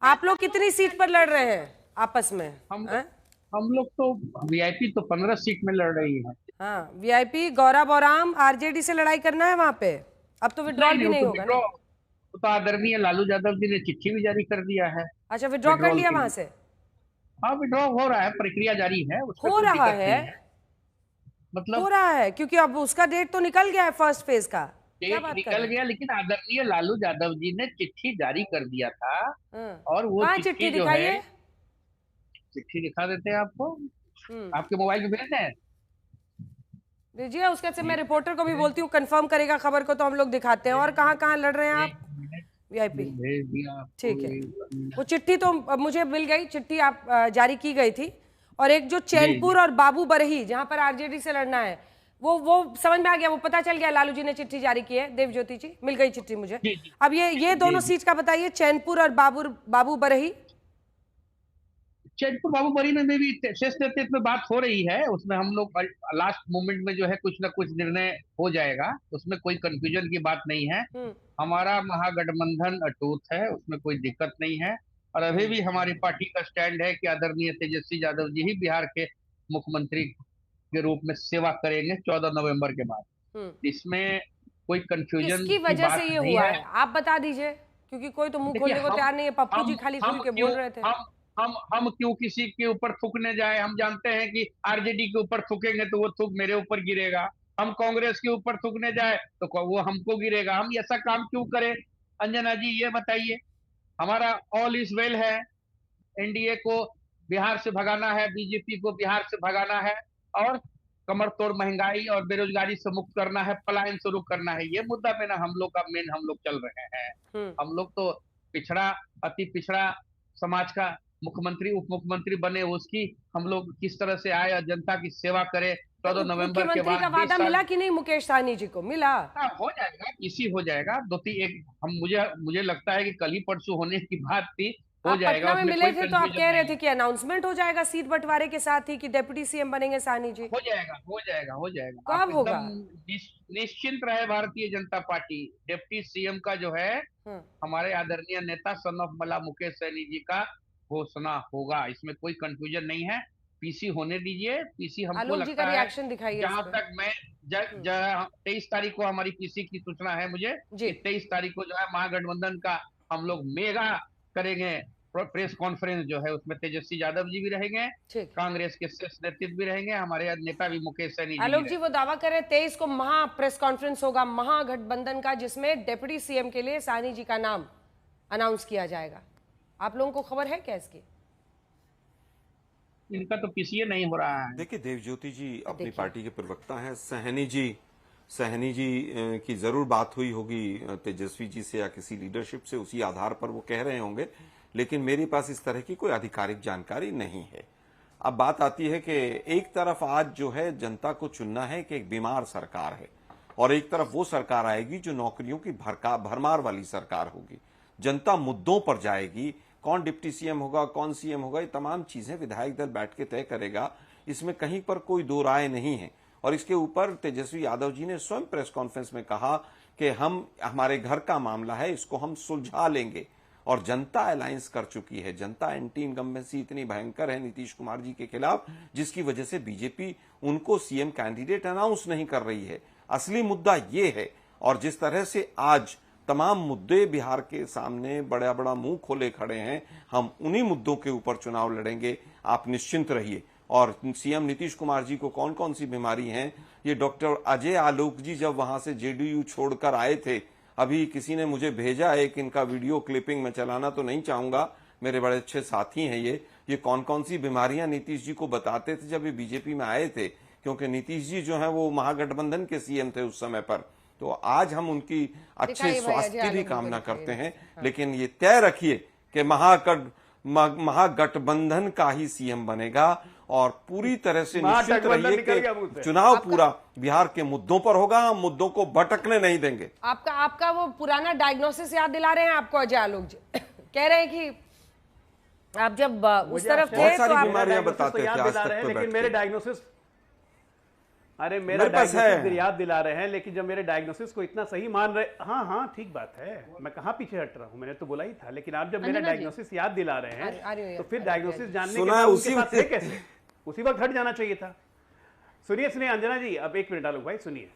आप लोग कितनी सीट पर लड़ रहे हैं आपस में? हम लोग तो वीआईपी तो 15 सीट में लड़ रही है। हाँ, वीआईपी गौरा बौराम आरजेडी से लड़ाई करना है वहां पे। अब तो विड्रॉल भी वो नहीं तो होगा ना? वो तो आदरणीय लालू यादव जी ने चिट्ठी भी जारी कर दिया है अच्छा, विड्रॉ कर विड्रॉल लिया के वहां लिए। से? हाँ, विड्रॉ हो रहा है, प्रक्रिया जारी है, उसमें हो कोई रहा दिक्कत है? नहीं है। हो मतलब रहा है क्योंकि अब उसका डेट तो निकल गया है फर्स्ट फेज का। क्या डेट बात कर निकल रहे हैं? गया, लेकिन आदरणीय लालू यादव जी ने चिट्ठी जारी कर दिया था। हाँ, और वो कहाँ चिट्ठी चिट्ठी जो है, दिखाइए? चिट्ठी दिखा देते हैं आपको, हम्म, आपके मोबाइल पे भेज दें। दीजिए। उसके से मैं एक रिपोर्टर को भी मिनट, बोलती हूँ, कंफर्म करेगा खबर को तो हम लोग दिखाते हैं। और कहाँ कहाँ लड़ रहे हैं एक आप? मिनट, वीआईपी, भेज दिया आपको, ठीक है। एक वो मिनट। चिट्ठी तो मुझे मिल गई, चिट्ठी आप जारी की गई थी। और एक जो जी जी चैनपुर और बाबू बरही जहां पर आरजेडी से लड़ना है, वो समझ में आ गया, वो पता चल गया। लालू जी ने चिट्ठी जारी की है, देवज्योति जी, मिल गई चिट्ठी मुझे। जी जी अब ये जी दोनों जी। सीट का बताइए, चैनपुर और बाबू बरही। चैनपुर बाबू बरी में भी शेष नेतृत्व में बात हो रही है, उसमें हम लोग लास्ट मोमेंट में जो है कुछ ना कुछ निर्णय हो जाएगा, उसमें कोई कंफ्यूजन की बात नहीं है। हम्म, हमारा महागठबंधन अटूट है, उसमें कोई दिक्कत नहीं है। और अभी भी हमारी पार्टी का स्टैंड है कि आदरणीय तेजस्वी यादव जी ही बिहार के मुख्यमंत्री के रूप में सेवा करेंगे 14 नवंबर के हम्म। बाद। इसमें कोई कंफ्यूजन किसकी की वजह से बात ये नहीं हुआ है। है आप बता दीजिए, क्योंकि कोई तो मुंह देखिए, खोलने को तैयार नहीं है। पप्पू जी खाली खुल हम के क्यों बोल रहे थे। हम क्यों किसी के ऊपर थूकने जाए? हम जानते हैं कि आरजेडी के ऊपर थूकेंगे तो वो थूक मेरे ऊपर गिरेगा। हम कांग्रेस के ऊपर थूकने जाए तो वो हमको गिरेगा। हम ऐसा काम क्यों करें? अंजना जी, ये बताइए। हमारा ऑल इज वेल है। एनडीए को बिहार से भगाना है, बीजेपी को बिहार से भगाना है, और कमर तोड़ महंगाई और बेरोजगारी से मुक्त करना है, पलायन शुरू करना है। ये मुद्दा पे ना हम लोग का मेन हम लोग चल रहे हैं। हम्म। हम लोग तो पिछड़ा, अति पिछड़ा समाज का मुख्यमंत्री उप मुख्यमंत्री बने, उसकी हम लोग किस तरह से आए और जनता की सेवा करें। तो 14 नवंबर के मुख्यमंत्री बाद का 20 वादा साल मिला कि नहीं? मुकेश सहनी जी को मिला? हाँ, हो जाएगा, इसी हो जाएगा। दो तीन एक हम मुझे लगता है कि कल ही परसों होने की बात थी। हो आप जाएगा, पटना में उसमें मिले कोई थे तो आप कंफ्यूजन कह रहे नहीं थे है। कि अनाउंसमेंट हो जाएगा सीट बंटवारे के साथ ही, कि डिप्टी सीएम बनेंगे सहनी जी। हो जाएगा, हो जाएगा, हो जाएगा। आप कब एकदम होगा? निश्चिंत रहे। Bharatiya Janata party deputy CM का जो है, हाँ। हमारे आदरणीय नेता सन ऑफ मला मुकेश सहनी जी का घोषणा होगा, इसमें कोई कंफ्यूजन नहीं है। पीसी होने दीजिए। पीसी हमको आलोक जी का लगता है, रिएक्शन दिखाइए इस जहां पे। तक मैं 23 तारीख को हमारी पीसी की सूचना है मुझे जी। कि 23 तारीख को जो है महागठबंधन का हम लोग मेगा करेंगे प्रेस कॉन्फ्रेंस जो है, उसमें तेजस्वी यादव जी भी रहेंगे, ठीक। कांग्रेस के शीर्ष नेतृत्व भी रहेंगे, हमारे नेता भी मुकेश सहनी जी भी आलोक जी, वो रहेंगे। दावा कर रहे हैं 23 को महा प्रेस कॉन्फ्रेंस होगा महागठबंधन का, जिसमें डिप्टी सीएम के लिए सहनी जी का नाम अनाउंस किया जाएगा। आप लोगों को खबर है क्या इसकी? इनका तो पीसीए नहीं हो रहा है। देखिए, देवज्योति जी अपनी देखिए। पार्टी के प्रवक्ता हैं। सहनी जी की जरूर बात हुई होगी तेजस्वी जी से या किसी लीडरशिप से, उसी आधार पर वो कह रहे होंगे। लेकिन मेरे पास इस तरह की कोई आधिकारिक जानकारी नहीं है। अब बात आती है कि एक तरफ आज जो है जनता को चुनना है कि एक बीमार सरकार है, और एक तरफ वो सरकार आएगी जो नौकरियों की भरमार वाली सरकार होगी। जनता मुद्दों पर जाएगी। कौन डिप्टी सीएम होगा, कौन सीएम होगा, ये तमाम चीजें विधायक दल बैठ के तय करेगा। इसमें कहीं पर कोई दो राय नहीं है। और इसके ऊपर तेजस्वी यादव जी ने स्वयं प्रेस कॉन्फ्रेंस में कहा कि हमारे घर का मामला है, इसको हम सुलझा लेंगे। और जनता अलायंस कर चुकी है। जनता एंटी इनकम्बेंसी इतनी भयंकर है नीतीश कुमार जी के खिलाफ, जिसकी वजह से बीजेपी उनको सीएम कैंडिडेट अनाउंस नहीं कर रही है। असली मुद्दा ये है। और जिस तरह से आज तमाम मुद्दे बिहार के सामने बड़ा बड़ा मुंह खोले खड़े हैं, हम उन्हीं मुद्दों के ऊपर चुनाव लड़ेंगे, आप निश्चिंत रहिए। और सीएम नीतीश कुमार जी को कौन कौन सी बीमारी है, ये डॉक्टर अजय आलोक जी जब वहां से जेडीयू छोड़कर आए थे, अभी किसी ने मुझे भेजा एक इनका वीडियो क्लिपिंग में चलाना तो नहीं चाहूंगा, मेरे बड़े अच्छे साथी हैं ये कौन कौन सी बीमारियां नीतीश जी को बताते थे जब ये बीजेपी में आए थे। क्योंकि नीतीश जी जो है वो महागठबंधन के सीएम थे उस समय पर। तो आज हम उनकी अच्छे स्वास्थ्य की भी कामना करते हैं। लेकिन ये तय रखिए कि महागठबंधन का ही सीएम बनेगा, और पूरी तरह से निश्चित रहिए कि चुनाव पूरा बिहार के मुद्दों पर होगा। हम मुद्दों को भटकने नहीं देंगे। आपका वो पुराना डायग्नोसिस याद दिला रहे हैं आपको अजय आलोक जी। कह रहे हैं कि आप जब उस तरफ थे बहुत सारी तो बीमारियां बताते थे आज तक। लेकिन मेरे डायग्नोसिस अरे मेरा डायग्नोसिस याद दिला रहे हैं, लेकिन जब मेरे डायग्नोसिस को इतना सही मान रहे, हाँ हाँ ठीक बात है, मैं कहाँ पीछे हट रहा हूँ, मैंने तो बोला ही था, लेकिन आप जब मेरा डायग्नोसिस याद दिला रहे हैं तो फिर डायग्नोसिस जानने के बाद उसके बाद कैसे उसी वक्त हट जाना चाहिए था। सुनिए अंजना जी, अब एक मिनट आलोक भाई सुनिए,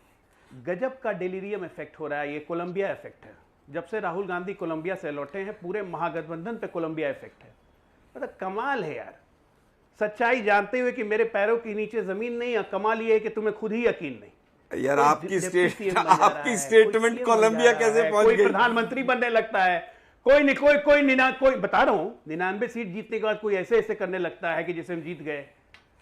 गजब का डेलीरियम इफेक्ट हो रहा है, ये कोलंबिया इफेक्ट है। जब से राहुल गांधी कोलंबिया से लौटे हैं पूरे महागठबंधन पे कोलंबिया इफेक्ट है। मतलब कमाल है यार, सच्चाई जानते हुए कि मेरे पैरों के नीचे जमीन नहीं है, कमाल ये है कि तुम्हें खुद ही यकीन नहीं। यार आपकी स्टेटमेंट कोलंबिया कैसे पहुंच गई? कोई प्रधानमंत्री बनने लगता है, कोई कोई बता रहा हूं 99 सीट जीतने के बाद कोई ऐसे ऐसे करने लगता है कि जैसे हम जीत गए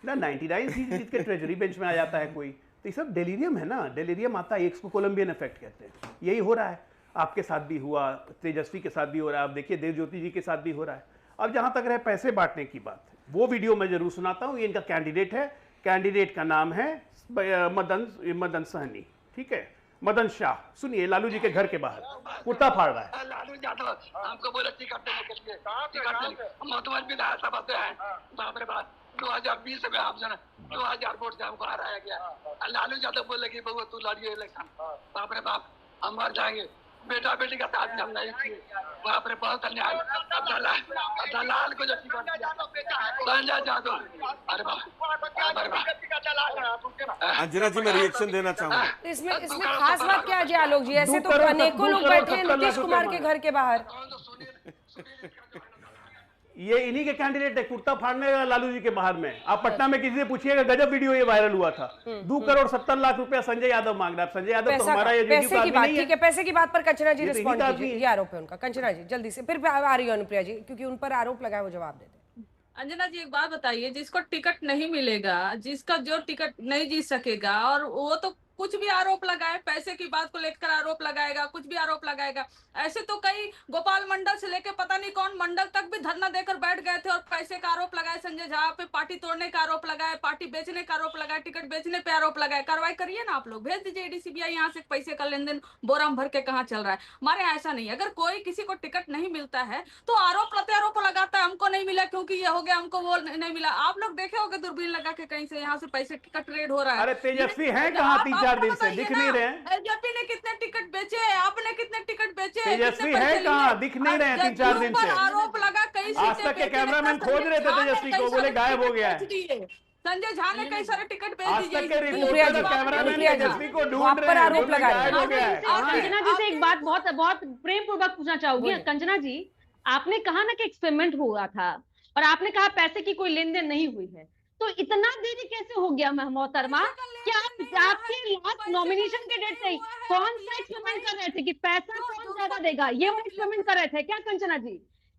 ना, 99 सीट जीत के ट्रेजरी बेंच में आ जाता है कोई। तो ये सब डेलीरियम है ना, डेलीरियम आता है, इसको कोलंबियन इफेक्ट कहते हैं। यही हो रहा है, आपके साथ भी हुआ, तेजस्वी के साथ भी हो रहा है, आप देखिए देवज्योति जी के साथ भी हो रहा है। अब जहां तक रहे पैसे बांटने की बात, वो वीडियो मैं जरूर सुनाता हूं। ये इनका कैंडिडेट है, कैंडिडेट का नाम है मदन सहनी, ठीक है, मदन शाह। सुनिए, लालू जी के घर के बाहर कुर्ता फाड़ रहा है। लालू यादव हमको बोले टिकट देने के लिए, हम मधुबन विधानसभा से हैं, बाप रे बाप 2020 में हम 2000 वोट से हमको हराया गया। लालू यादव बोले कि बउआ तू लड़िए इलेक्शन, बाप रे बाप हम मर जाएंगे, बेटा बेटी का शादी हम नहीं किए, बाप रे बहुत अन्याय। दलाल को जो टिकट दिया संजय यादव, अरे बाप। अंजना जी मैं रिएक्शन देना चाहूंगा। इसमें खास बात क्या है आलोक जी? ऐसे तो अनेकों लोग बैठे हैं नीतीश कुमार के घर के बाहर। ये इन्हीं के कैंडिडेट है, कुर्ता फाड़ने का लालू जी के बाहर में। आप पटना में किसी से पूछिएगा, गजब वीडियो ये वायरल हुआ था। 2 करोड़ 70 लाख रुपया संजय यादव मांग रहा है। संजय यादव तो हमारा ये पैसे की बात, ठीक है, पैसे की बात पर कंचना जी रिस्पॉन्ड तो कीजिए, ये आरोप है उनका। कंचना जी जल्दी से, फिर आ रही है अनुप्रिया जी, क्योंकि उन पर आरोप लगा है, वो जवाब देते। अंजना जी एक बात बताइए, जिसको टिकट नहीं मिलेगा, जिसका जो टिकट नहीं जीत सकेगा, और वो तो कुछ भी आरोप लगाए, पैसे की बात को लेकर आरोप लगाएगा, कुछ भी आरोप लगाएगा। ऐसे तो कई गोपाल मंडल से लेकर पता नहीं कौन मंडल तक भी धरना देकर बैठ गए थे और पैसे का आरोप लगाए, संजय झा पे पार्टी तोड़ने का आरोप लगाए, पार्टी बेचने का आरोप लगाए, टिकट बेचने पे आरोप लगाए। कार्रवाई करिए ना आप लोग, भेज दीजिए एडीसीबीआई यहाँ से पैसे का लेन देन बोराम भर के कहाँ चल रहा है। हमारे यहाँ ऐसा नहीं, अगर कोई किसी को टिकट नहीं मिलता है तो आरोप प्रत्यारोप लगाता है, हमको नहीं मिला क्योंकि ये हो गया, हमको वो नहीं मिला। आप लोग देखे होगे दूरबीन लगा के कहीं से यहाँ से पैसे टिकट ट्रेड हो रहा है। अरे तेजस्वी है कहाँ 3-4 दिन से, दिख नहीं रहे। एलजेपी ने कितने टिकट बेचे, आपने कितने टिकट बेचे? तेजस्वी है कहाँ, दिख नहीं रहे 3-4 दिन से। आरोप लगा कई आज तक के कैमरामैन खोज रहे थे तेजस्वी को, बोले गायब हो गया है। संजय झा ने कई सारे टिकट बेच आज तक के रिपोर्टर कैमरामैन तेजस्वी को ढूंढ रहे हैं, बोले गायब हो गया है। कंचना जी से एक बात बहुत प्रेम पूर्वक पूछना चाहूंगी। कंचना जी, आपने कहा ना कि एक्सपेरिमेंट हुआ था और आपने कहा पैसे की कोई लेन देन नहीं हुई है, तो इतना देरी कैसे हो गया मोहतरमा? क्या आपके लास्ट नॉमिनेशन के डेट से कौन सा एक्सपेरिमेंट कर रहे थे कि पैसा कौन ज्यादा देगा, ये वो एक्सपेरिमेंट कर रहे थे क्या कंचना जी?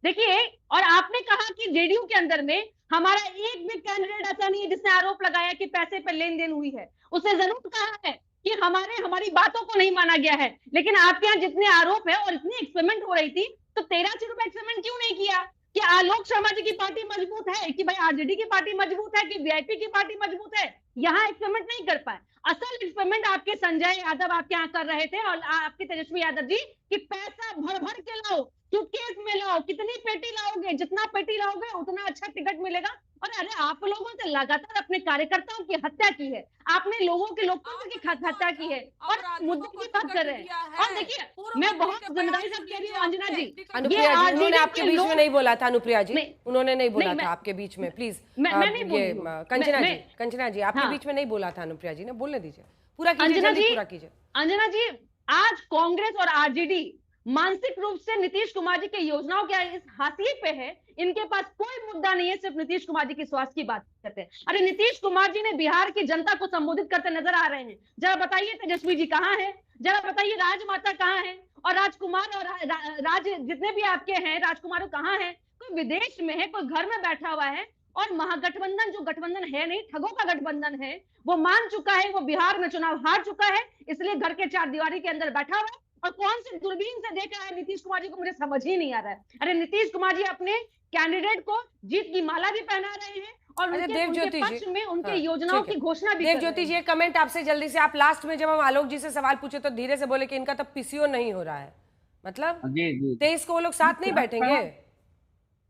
देखिए, और आपने कहा कि जेडीयू के अंदर में हमारा एक भी कैंडिडेट ऐसा नहीं है जिसने आरोप लगाया कि पैसे पर लेन देन हुई है। उसने जरूर कहा है कि हमारी बातों को नहीं माना गया है, लेकिन आपके यहाँ जितने आरोप है और इतनी एक्सपेरिमेंट हो रही थी, तो 1300 रुपए एक्सपेरिमेंट क्यों नहीं किया? कि आलोक शर्मा जी की पार्टी मजबूत है, कि भाई आरजेडी की पार्टी मजबूत है, कि वीआईपी की पार्टी मजबूत है? यहाँ एक्सपेरिमेंट नहीं कर पाए। असल एक्सपेरिमेंट आपके संजय यादव आपके यहाँ कर रहे थे और आपके तेजस्वी यादव जी कि पैसा भर भर के लाओ, सूटकेस में लाओ, कितनी पेटी लाओगे, जितना पेटी लाओगे उतना अच्छा टिकट मिलेगा। और अरे आप लोगों ने लगातार अपने कार्यकर्ताओं की हत्या की है, आपने लोगों के लोकतंत्र की हत्या की है और मुद्दे की बात कर रहे हैं। और देखिए, मैं बहुत जिम्मेदारी से कह रही हूँ अंजना जी, अनुप्रिया जी उन्होंने आपके बीच में नहीं बोला था। अनुप्रिया जी उन्होंने नहीं बोला था आपके बीच में, प्लीज। कंचना जी आपके बीच में नहीं बोला था अनुप्रिया जी ने, बोलने दीजिए, पूरा कीजिए। अंजना जी, आज कांग्रेस और आरजेडी मानसिक रूप से नीतीश कुमार जी के योजनाओं के इस हाशिए पे है, इनके पास कोई मुद्दा नहीं है, सिर्फ नीतीश कुमार जी की स्वास्थ्य की बात करते हैं। अरे नीतीश कुमार जी ने बिहार की जनता को संबोधित करते नजर आ रहे हैं। जरा बताइए तेजस्वी जी कहाँ है, जरा बताइए राजमाता कहाँ है, और राजकुमार और राज जितने भी आपके हैं राजकुमार कहाँ है? कोई विदेश में है, कोई घर में बैठा हुआ है। और महागठबंधन जो गठबंधन है नहीं, ठगों का गठबंधन है, वो मान चुका है, वो बिहार में चुनाव हार चुका है, इसलिए घर के 4 दीवारी के अंदर बैठा हुआ है। और कौन सी दूरबीन से देख रहा है नीतीश कुमार जी को, मुझे समझ ही नहीं आ रहा है। अरे नीतीश कुमार जी अपने कैंडिडेट को जीत की माला भी पहना रहे हैं और उनके पक्ष में उनके योजनाओं की घोषणा भी। देवज्योति जी, कमेंट आपसे जल्दी से। आप लास्ट में जब हम आलोक जी से सवाल पूछे तो धीरे से बोले कि इनका तो पीसीओ नहीं हो रहा है, मतलब 23 को वो लोग साथ नहीं बैठेंगे।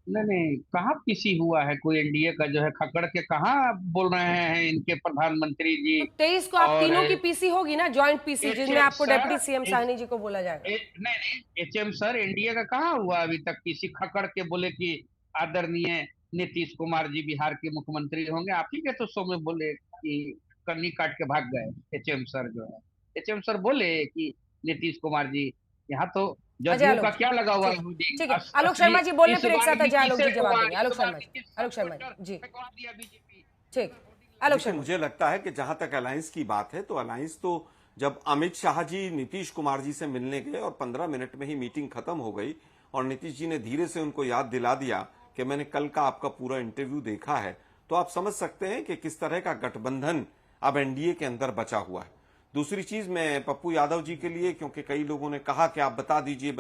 नहीं, कहाँ पीसी हुआ है कोई एनडीए का जो है खकड़ के कहाँ बोल रहे हैं इनके प्रधानमंत्री जी। तो 23 को आप और तीनों की पीसी होगी ना, जॉइंट पीसी, जिसमें आपको डिप्टी सीएम साहनी जी को बोला जाएगा। नहीं, एचएम सर, एनडीए का कहाँ हुआ अभी तक पीसी? खकड़ के बोले कि आदरणीय नीतीश कुमार जी बिहार के मुख्यमंत्री होंगे, आप ही के तो शो में बोले कि कन्नी काट के भाग गए एचएम सर जो है। एचएम सर बोले कि नीतीश कुमार जी, यहाँ तो जदयू का क्या लगा हुआ है? ठीक है, आलोक शर्मा जी बोलने, फिर एक साथ अजय आलोक जी जवाब देंगे। आलोक शर्मा जी ठीक। आलोक शर्मा, मुझे लगता है कि जहां तक अलायंस की बात है, तो अलायंस तो जब अमित शाह जी नीतीश कुमार जी से मिलने गए और 15 मिनट में ही मीटिंग खत्म हो गई और नीतीश जी ने धीरे से उनको याद दिला दिया कि मैंने कल का आपका पूरा इंटरव्यू देखा है, तो आप समझ सकते हैं कि किस तरह का गठबंधन अब एनडीए के अंदर बचा हुआ है। दूसरी चीज, मैं पप्पू यादव जी के लिए, क्योंकि कई लोगों ने कहा कि आप बता दीजिए,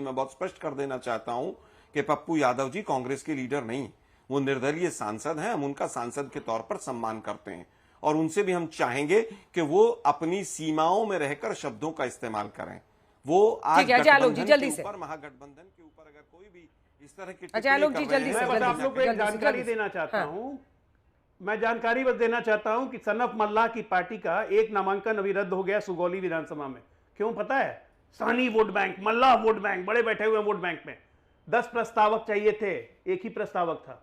मैं बहुत स्पष्ट कर देना चाहता हूं कि पप्पू यादव जी कांग्रेस के लीडर नहीं, वो निर्दलीय सांसद हैं। हम उनका सांसद के तौर पर सम्मान करते हैं और उनसे भी हम चाहेंगे कि वो अपनी सीमाओं में रहकर शब्दों का इस्तेमाल करें। वो आज गठबंधन के ऊपर, महागठबंधन के ऊपर अगर कोई भी इस तरह की मैं आप लोग को एक जानकारी देना चाहता हूं, मैं जानकारी बस देना चाहता हूं कि सनफ मल्लाह की पार्टी का एक नामांकन अभी रद्द हो गया सुगौली विधानसभा में। क्यों पता है? सानी वोट बैंक, मल्लाह वोट बैंक, बड़े बैठे हुए वोट बैंक में 10 प्रस्तावक चाहिए थे, एक ही प्रस्तावक था।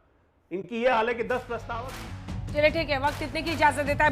इनकी यह हाल है कि 10 प्रस्तावक। चलिए ठीक है, वक्त इतने की इजाजत देता है।